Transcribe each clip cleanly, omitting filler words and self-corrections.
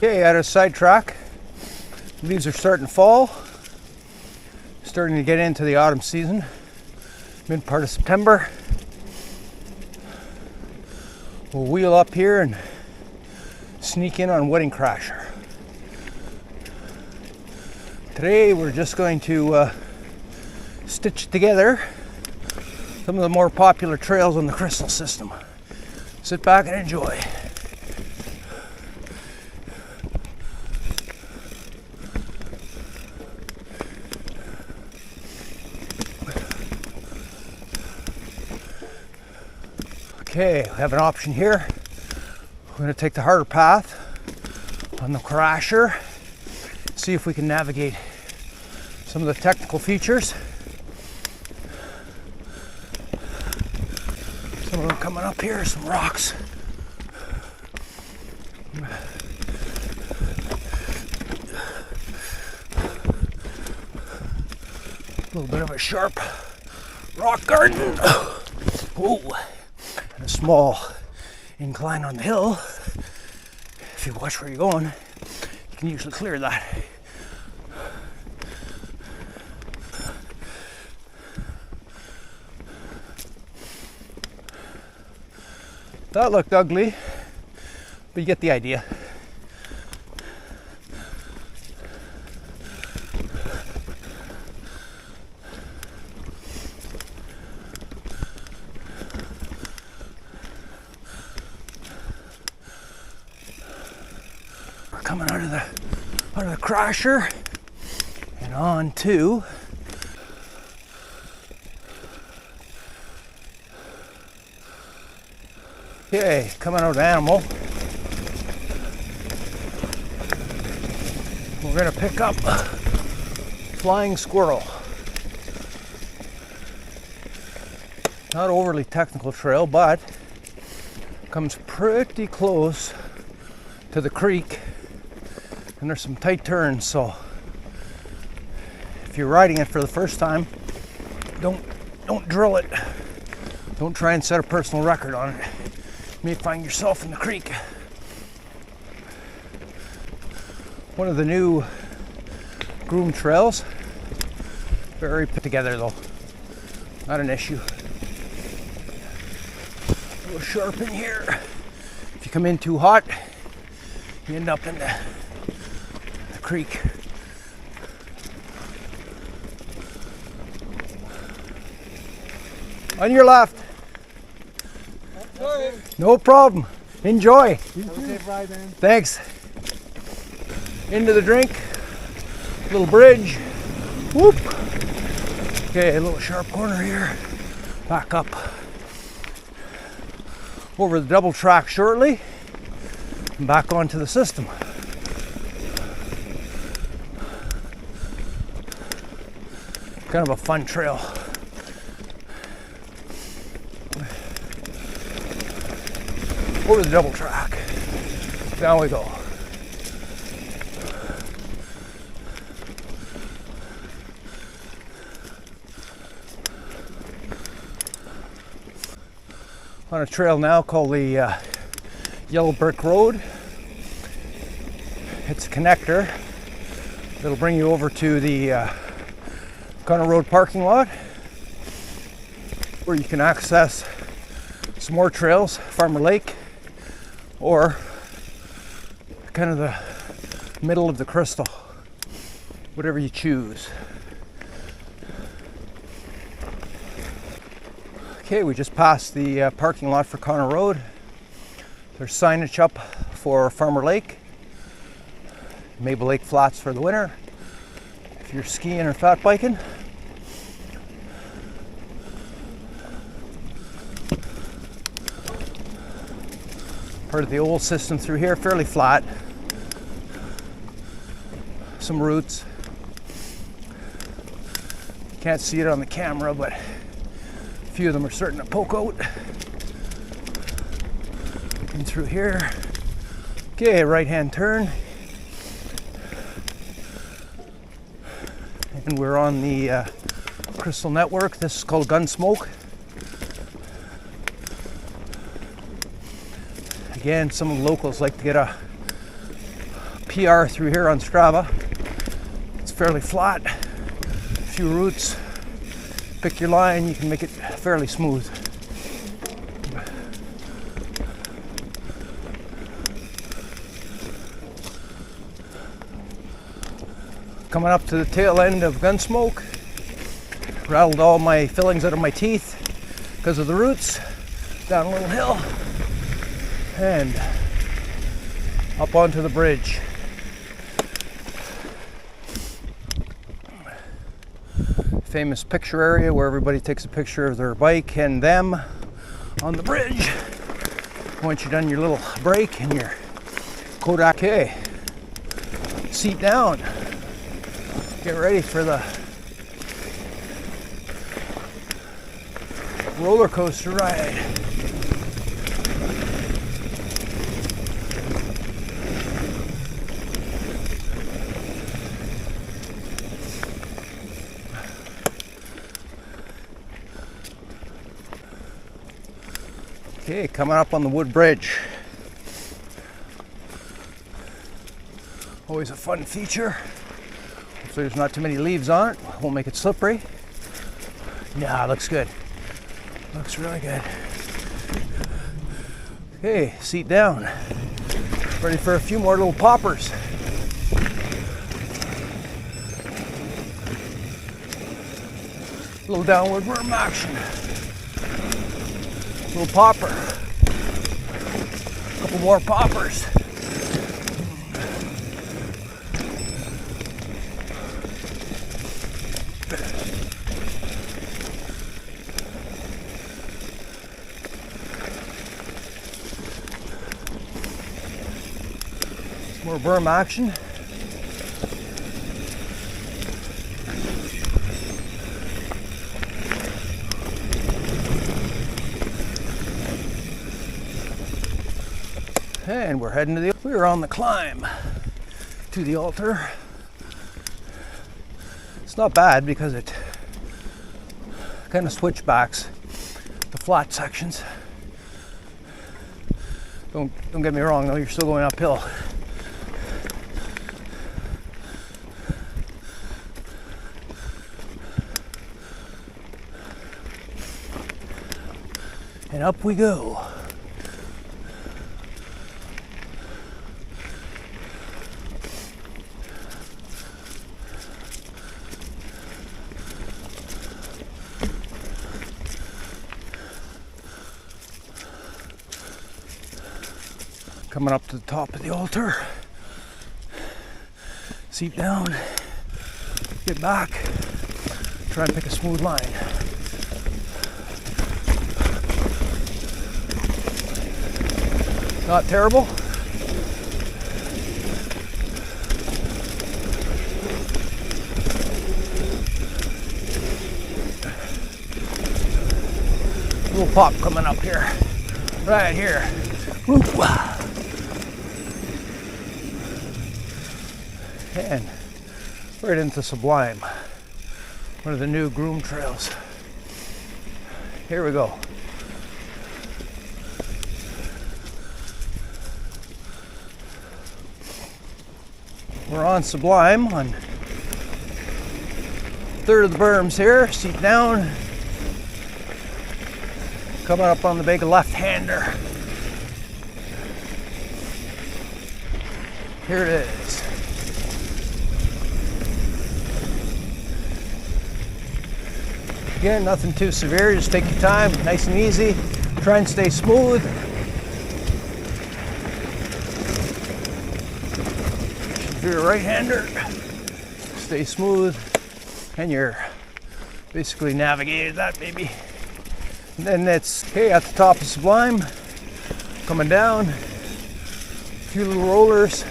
Okay, at a sidetrack. Leaves are starting to fall. Starting to get into the autumn season. Mid part of September. We'll wheel up here and sneak in on Wedding Crasher. Today we're just going to stitch together some of the more popular trails on the Crystal system. Sit back and enjoy. Okay, we have an option here. We're going to take the harder path on the Crasher, see if we can navigate some of the technical features. Some of them coming up here, some rocks. A little bit of a sharp rock garden. Whoa. And a small incline on the hill. If you watch where you're going, you can usually clear that. That looked ugly, but you get the idea. We're coming out of the Crasher and on to okay, coming out of Animal. We're gonna pick up Flying Squirrel. Not overly technical trail, but comes pretty close to the creek, and there's some tight turns, so if you're riding it for the first time, don't drill it. Don't try and set a personal record on it. You may find yourself in the creek. One of the new groom trails. Very put together though. Not an issue. A little sharp in here. If you come in too hot, you end up in the creek. On your left. Sorry. No problem. Enjoy. Have a safe ride, man. Thanks. Into the drink. Little bridge. Whoop. Okay, a little sharp corner here. Back up. Over the double track shortly. And back onto the system. Kind of a fun trail. Over the double track. Down we go. On a trail now called the Yellow Brick Road. It's a connector that'll bring you over to the Connor Road parking lot, where you can access some more trails, Farmer Lake, or kind of the middle of the Crystal, whatever you choose. Okay, we just passed the parking lot for Connor Road. There's signage up for Farmer Lake, Maple Lake Flats for the winter. If you're skiing or fat biking, part of the old system through here, fairly flat. Some roots. Can't see it on the camera, but a few of them are starting to poke out. In through here. Okay, right hand turn. And we're on the Crystal Network. This is called Gunsmoke. Again, some of the locals like to get a PR through here on Strava. It's fairly flat, a few roots. Pick your line, you can make it fairly smooth. Coming up to the tail end of Gunsmoke. Rattled all my fillings out of my teeth because of the roots. Down a little hill and up onto the bridge. Famous picture area where everybody takes a picture of their bike and them on the bridge. Once you've done your little break and your Kodak. Okay, seat down. Get ready for the roller coaster ride. Okay, coming up on the wood bridge. Always a fun feature. Hopefully there's not too many leaves on it. Won't make it slippery. Yeah, looks good. Looks really good. Okay, seat down. Ready for a few more little poppers. Little downward worm action. Little popper. A couple more poppers. More berm action. And we're heading to we're on the climb to the altar. It's not bad because it kind of switchbacks the flat sections. Don't get me wrong though, you're still going uphill. And up we go. Coming up to the top of the altar. Seat down. Get back. Try and pick a smooth line. Not terrible. Little pop coming up here. Right here. Whoop. And right into Sublime. One of the new groom trails. Here we go. We're on Sublime, on third of the berms here. Seat down. Coming up on the big left-hander. Here it is. Again, nothing too severe, just take your time, nice and easy. Try and stay smooth. If you're a right-hander, stay smooth, and you're basically navigated that baby. And then it's okay at the top of Sublime, coming down, a few little rollers.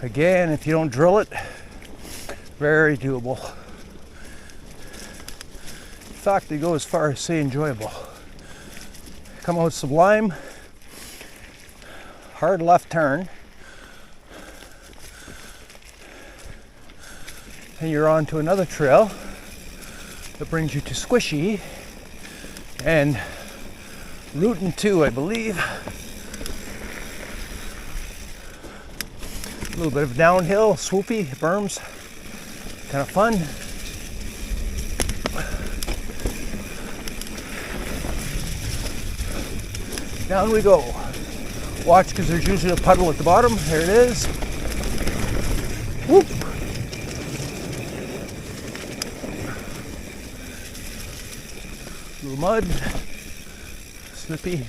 Again, if you don't drill it, very doable. In fact, they go as far as say enjoyable. Come out Sublime, hard left turn, and you're on to another trail that brings you to Squishy and Route 2, I believe. A little bit of downhill, swoopy, berms, kind of fun. Down we go. Watch, because there's usually a puddle at the bottom. There it is. Whoop. Little mud, slippy,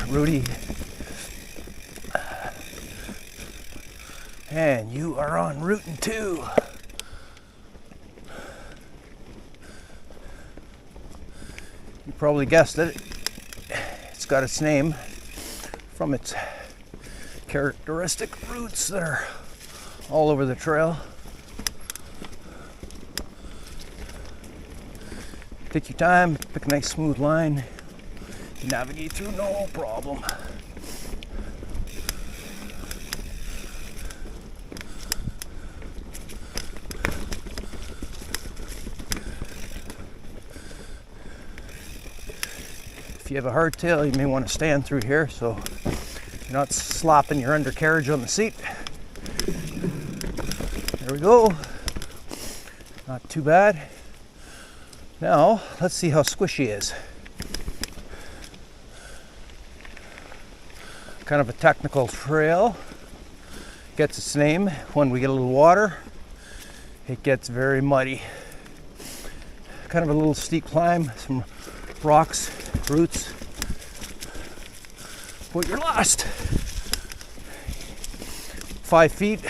rooty. And you are on Route 2. You probably guessed it. It's got its name from its characteristic roots that are all over the trail. Take your time, pick a nice smooth line, navigate through no problem. If you have a hardtail, you may want to stand through here so you're not slopping your undercarriage on the seat. There we go. Not too bad. Now, let's see how squishy is. Kind of a technical trail. Gets its name when we get a little water. It gets very muddy. Kind of a little steep climb, some rocks, roots. But you're lost. 5 feet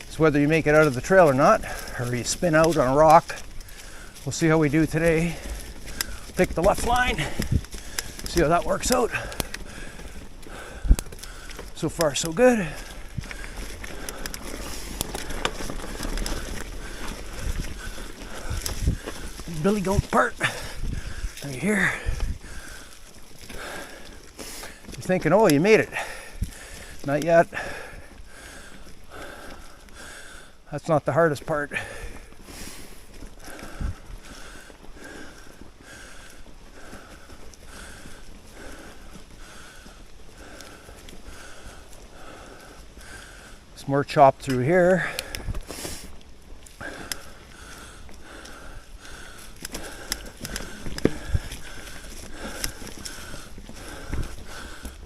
is whether you make it out of the trail or not, or you spin out on a rock. We'll see how we do today. Pick the left line, see how that works out. So far, so good. Billy goat part right here. You're thinking, oh, you made it. Not yet. That's not the hardest part. Some more chop through here.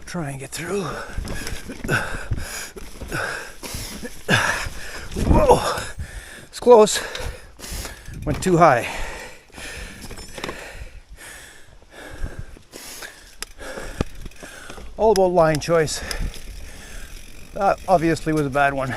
Try and get through. Whoa, it's close. Went too high. All about line choice. That obviously was a bad one.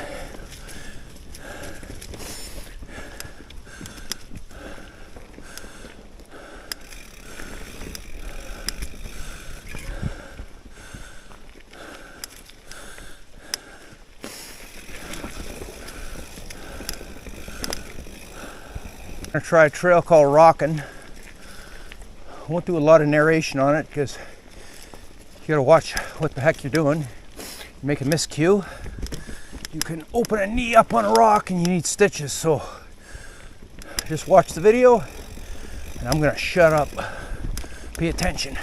I'm gonna try a trail called Rockin'. I won't do a lot of narration on it because you gotta watch what the heck you're doing. You make a miscue, you can open a knee up on a rock and you need stitches, so just watch the video and I'm gonna shut up. Pay attention.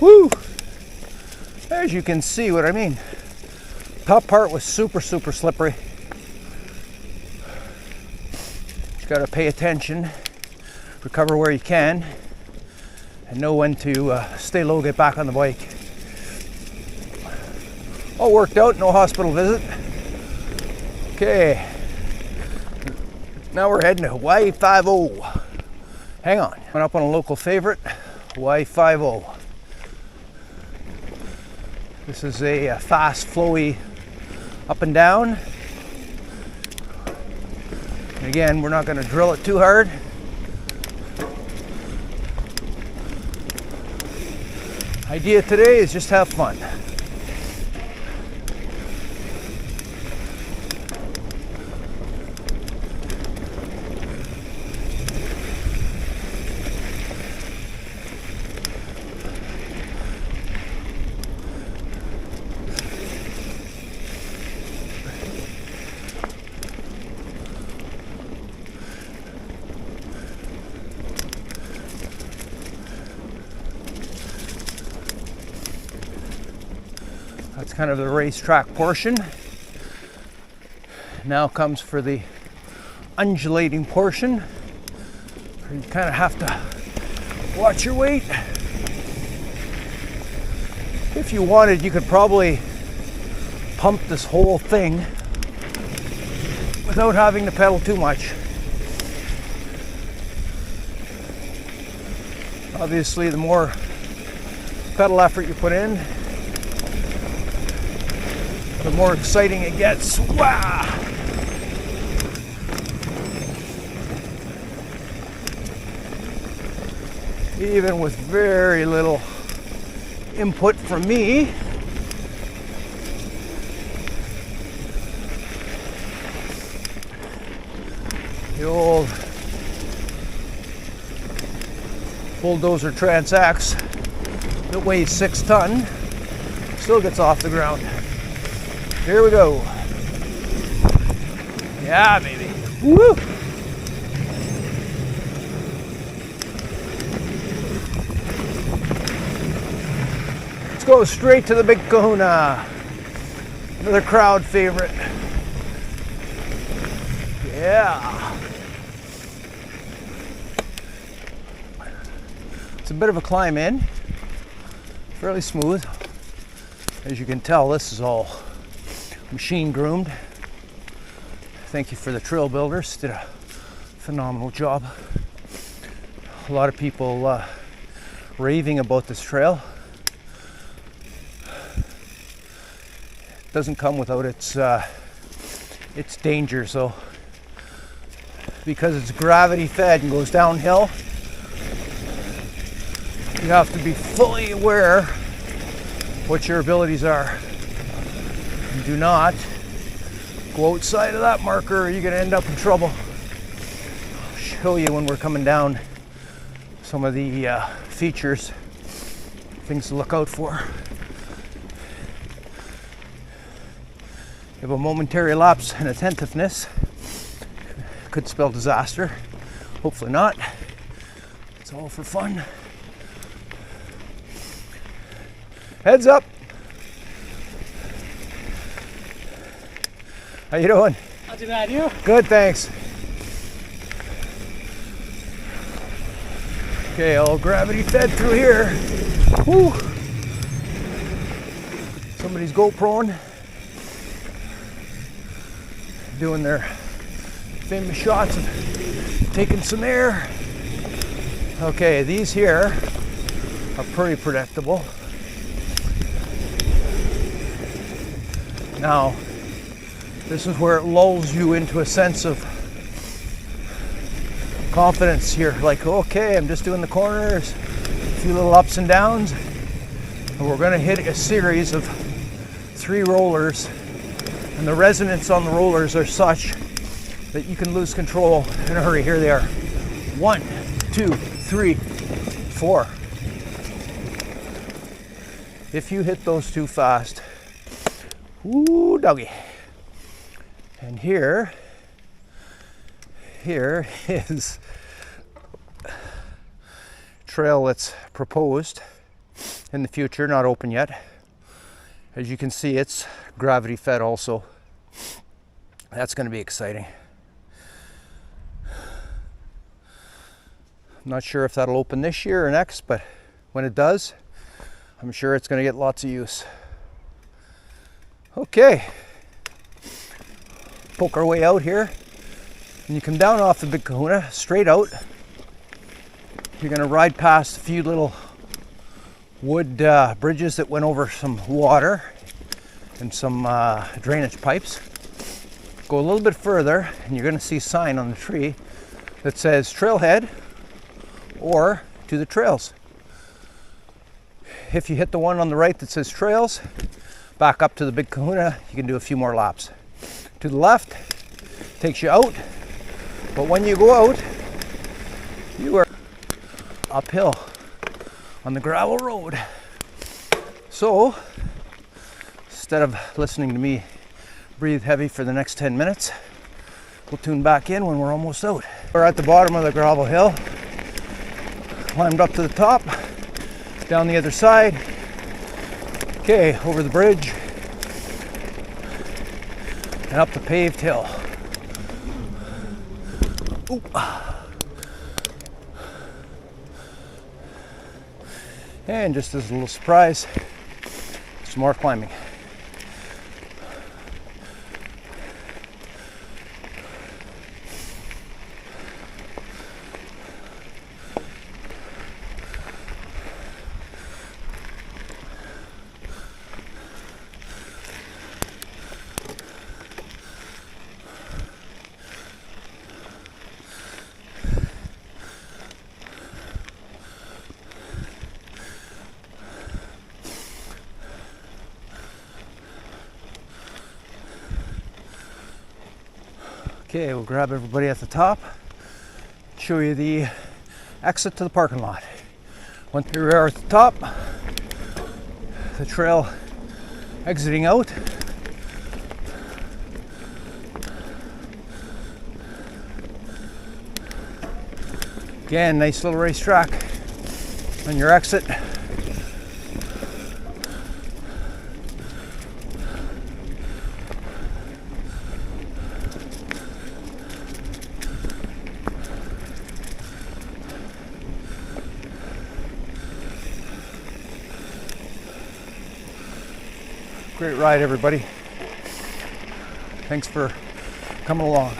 Woo! As you can see what I mean. Top part was super slippery. Just gotta pay attention, recover where you can, and know when to stay low, get back on the bike. All worked out, no hospital visit. Okay, now we're heading to Hawaii 5-0. Hang on, went up on a local favorite, Y50. This is a fast, flowy up and down. And again, we're not going to drill it too hard. Idea today is just have fun. That's kind of the racetrack portion. Now comes for the undulating portion, where you kind of have to watch your weight. If you wanted, you could probably pump this whole thing without having to pedal too much. Obviously, the more pedal effort you put in, the more exciting it gets. Wow! Even with very little input from me, the old bulldozer Trans-X that weighs 6 tons still gets off the ground. Here we go. Yeah, baby. Woo! Let's go straight to the Big Kahuna. Another crowd favorite. Yeah. It's a bit of a climb in. Fairly smooth. As you can tell, this is all machine groomed. Thank you for the trail builders, did a phenomenal job. A lot of people raving about this trail. It doesn't come without its dangers though, because it's gravity fed and goes downhill. You have to be fully aware what your abilities are. Do not go outside of that marker or you're going to end up in trouble. I'll show you when we're coming down some of the features, things to look out for. You have a momentary lapse in attentiveness. Could spell disaster. Hopefully not. It's all for fun. Heads up. How you doing? Not too bad, you? Good, thanks. Okay, all gravity fed through here. Woo! Somebody's GoProing, doing their famous shots of taking some air. Okay, these here are pretty predictable. Now, this is where it lulls you into a sense of confidence. You're like, okay, I'm just doing the corners, a few little ups and downs, and we're going to hit a series of 3 rollers, and the resonance on the rollers are such that you can lose control in a hurry. Here they are. 1, 2, 3, 4. If you hit those too fast, ooh, doggy. And here is trail that's proposed in the future, not open yet. As you can see, it's gravity fed also. That's going to be exciting. I'm not sure if that'll open this year or next, but when it does, I'm sure it's going to get lots of use. Okay. Poke our way out here, and you come down off the Big Kahuna, straight out. You're going to ride past a few little wood bridges that went over some water and some drainage pipes. Go a little bit further and you're going to see a sign on the tree that says Trailhead or To the Trails. If you hit the one on the right that says Trails, back up to the Big Kahuna, you can do a few more laps. To the left takes you out, but when you go out, you are uphill on the gravel road. So instead of listening to me breathe heavy for the next 10 minutes, we'll tune back in when we're almost out. We're at the bottom of the gravel hill, climbed up to the top, down the other side, okay, over the bridge, and up the paved hill. Ooh. And just as a little surprise, some more climbing. Okay, we'll grab everybody at the top, show you the exit to the parking lot. Once we are at the top, the trail exiting out. Again, nice little racetrack on your exit. Great ride, everybody. Thanks for coming along.